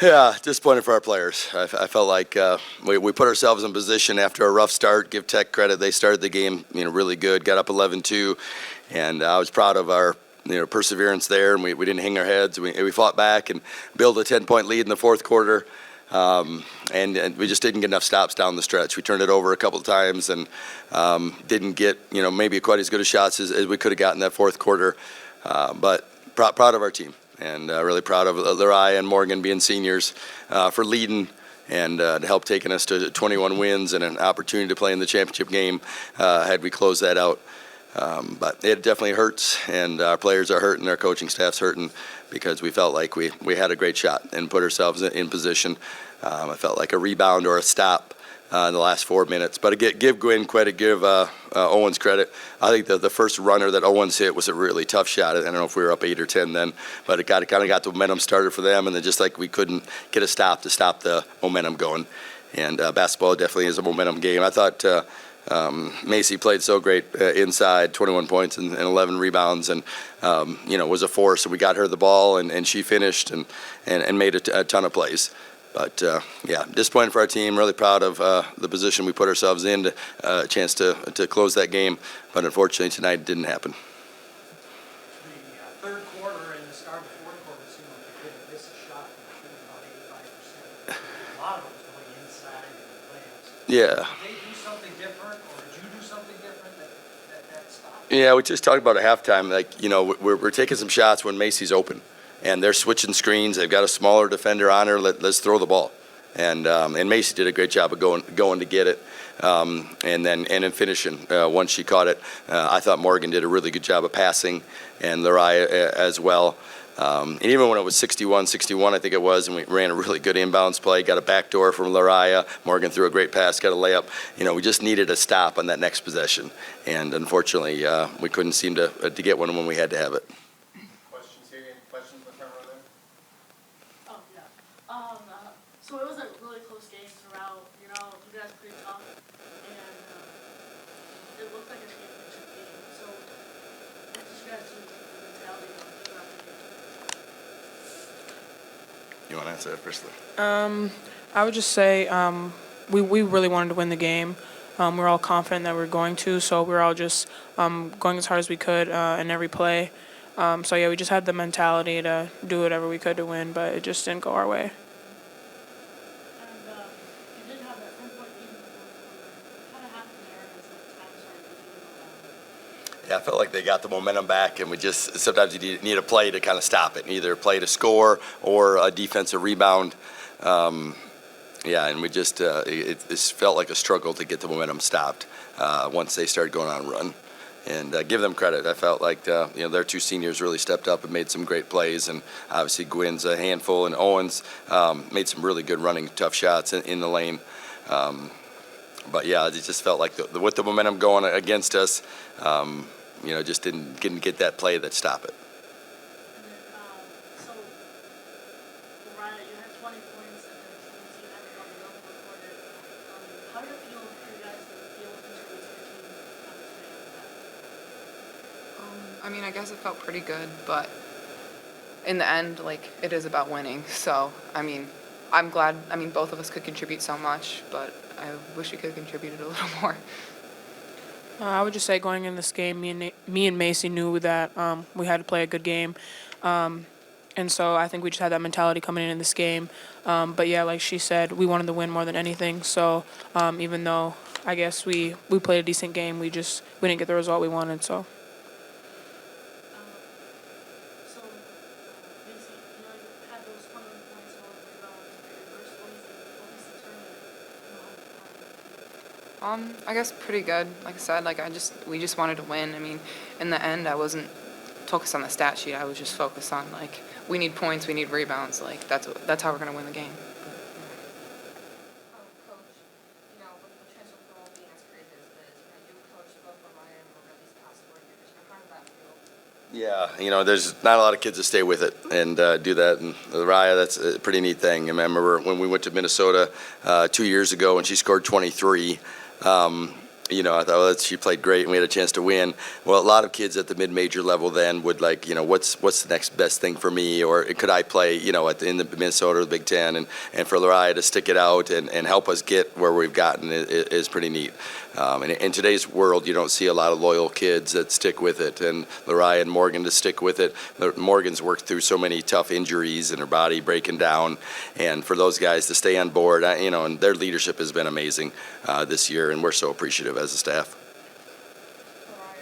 Yeah, disappointed for our players. I felt like we put ourselves in position after a rough start. Give Tech credit; they started the game, really good. Got up 11-2, and I was proud of our perseverance there. And we didn't hang our heads. We fought back and built a 10-point lead in the fourth quarter. And we just didn't get enough stops down the stretch. We turned it over a couple of times and didn't get maybe quite as good a shots as we could have gotten that fourth quarter. But proud of our team. And really proud of Lariah and Morgan being seniors for leading and to help taking us to 21 wins and an opportunity to play in the championship game had we closed that out. But it definitely hurts, and our players are hurting, our coaching staff's hurting because we felt like we had a great shot and put ourselves in position. I felt like a rebound or a stop in the last 4 minutes. But give Gwynn credit, give Owens credit. I think the first runner that Owens hit was a really tough shot. I don't know if we were up 8 or 10 then, but it kind of got the momentum started for them, and then just like we couldn't get a stop to stop the momentum going. And basketball definitely is a momentum game. I thought Macy played so great inside, 21 points and 11 rebounds, and was a force. And we got her the ball, and she finished and made a ton of plays. But, disappointed for our team. Really proud of the position we put ourselves in, a chance to close that game. But unfortunately, tonight it didn't happen. The third quarter and the start of the fourth quarter, it seemed like you couldn't miss a shot. About 85%. A lot of it was going inside and layups. Yeah. Did they do something different, or did you do something different that stopped? Yeah, we just talked about at halftime. We're taking some shots when Macy's open. And they're switching screens. They've got a smaller defender on her. Let's throw the ball. And Macy did a great job of going to get it, and then finishing once she caught it. I thought Morgan did a really good job of passing, and Lariah as well. And even when it was 61-61, I think it was, and we ran a really good inbounds play, got a backdoor from Lariah. Morgan threw a great pass, got a layup. We just needed a stop on that next possession, and unfortunately, we couldn't seem to get one when we had to have it. So it was a really close game throughout. You guys played tough, and it looked like a championship game. So what did you guys do with the mentality throughout the game? You want to answer that first? I would just say we really wanted to win the game. We're all confident that we're going to, so we're all just going as hard as we could in every play. We just had the mentality to do whatever we could to win, but it just didn't go our way. Yeah, I felt like they got the momentum back, and sometimes you need a play to kind of stop it, either a play to score or a defensive rebound. And we just it felt like a struggle to get the momentum stopped once they started going on a run. And give them credit. I felt like their two seniors really stepped up and made some great plays, and obviously Gwynn's a handful, and Owens made some really good running tough shots in the lane. But it just felt like with the momentum going against us, just didn't get that play that stopped it. So, Lariah, you had 20 points and then 17 after on the double recorded. How did it feel for you guys to be able to contribute to your team today? I guess it felt pretty good, but in the end, it is about winning. So, I'm glad, both of us could contribute so much, but I wish we could have contributed a little more. I would just say going in this game, me and Macy knew that we had to play a good game. And so I think we just had that mentality coming in this game. But like she said, we wanted to win more than anything. So even though I guess we played a decent game, we didn't get the result we wanted. So. Macy, you had those 21 points and all the rebounds for your first OVC tournament. I guess pretty good. Like I said, we just wanted to win. In the end, I wasn't focused on the stat sheet. I was just focused on we need points, we need rebounds. That's how we're gonna win the game. Coach, with the transfer portal being as crazy as it is, you coached both Lariah and Morgan these past 4 years. How did that feel? Yeah, there's not a lot of kids that stay with it and do that. And Lariah, that's a pretty neat thing. I remember when we went to Minnesota 2 years ago and she scored 23. I thought, well, she played great and we had a chance to win. Well, a lot of kids at the mid-major level then would like, what's the next best thing for me, or could I play, in the Minnesota or the Big Ten, and for Lariah to stick it out and help us get where we've gotten is pretty neat. And in today's world, you don't see a lot of loyal kids that stick with it, and Lariah and Morgan to stick with it. Morgan's worked through so many tough injuries and her body breaking down, and for those guys to stay on board, and their leadership has been amazing this year, and we're so appreciative as a staff. Lariah,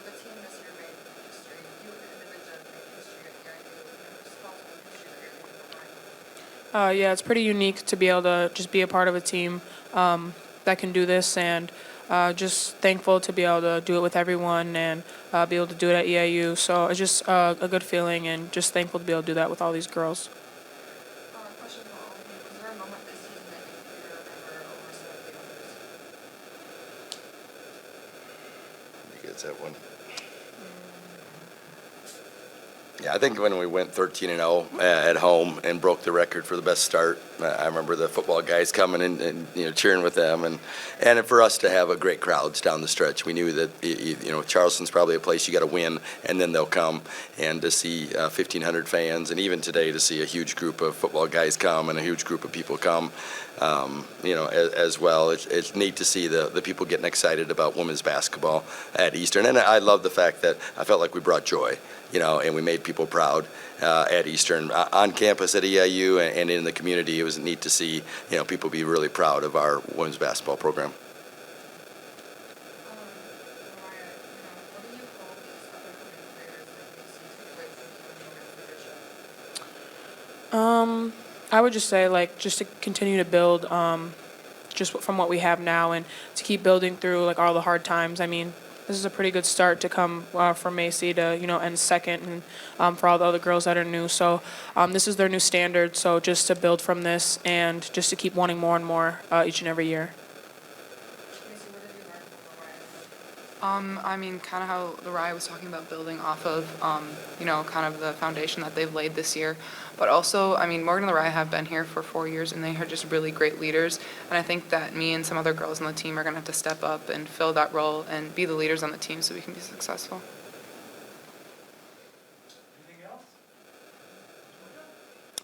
the team this year made history. You individually made history at EIU. Responsible for history that you're leaving behind. Yeah, it's pretty unique to be able to just be a part of a team that can do this, and just thankful to be able to do it with everyone and be able to do it at EIU. So it's just a good feeling, and just thankful to be able to do that with all these girls. Question for all of you. Was there a moment this season that you remember over some of the others? You guys have one? Yeah, I think when we went 13-0 at home and broke the record for the best start, I remember the football guys coming and cheering with them, and for us to have a great crowds down the stretch. We knew that Charleston's probably a place you got to win, and then they'll come, and to see 1,500 fans, and even today to see a huge group of football guys come and a huge group of people come, as well. It's neat to see the people getting excited about women's basketball at Eastern, and I love the fact that I felt like we brought joy. And we made people proud at Eastern, on campus at EIU, and in the community. It was neat to see, people be really proud of our women's basketball program. Lariah, what do you hope these up-and-coming players like Macy take away from you and your leadership? I would just say, just to continue to build, just from what we have now, and to keep building through all the hard times. I mean, this is a pretty good start to come from Macy to end second, and for all the other girls that are new. So this is their new standard. So just to build from this, and just to keep wanting more and more each and every year. Macy, what did you learn from Lariah? I mean, kind of how Lariah was talking about building off of, kind of the foundation that they've laid this year. But also, I mean, Morgan and Lariah have been here for 4 years, and they are just really great leaders. And I think that me and some other girls on the team are going to have to step up and fill that role and be the leaders on the team so we can be successful. Anything else?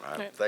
All right. Okay. Thank